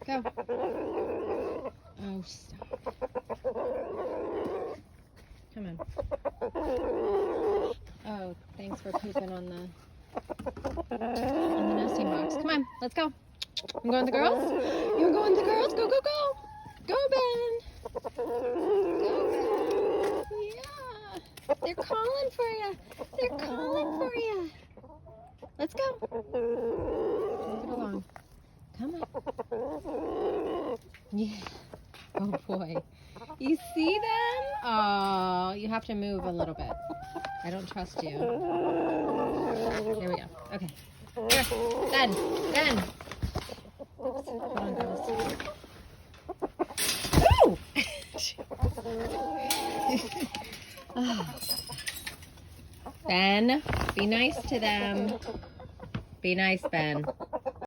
Go. Oh, stop. Come on. Oh, thanks for pooping on the nesting box. Come on, let's go. I'm going with the girls? You're going with the girls? Go, go, go. Go, Ben. Go, Ben. Yeah. They're calling for you. They're calling for you. Let's go. Move it along. Come on. Yeah. Oh, boy. You see them? Oh, you have to move a little bit. I don't trust you. There we go. Okay. Here. Ben. Ben. Oops. Hold on, girls. Ooh! Oh. Ben, be nice to them. Be nice, Ben.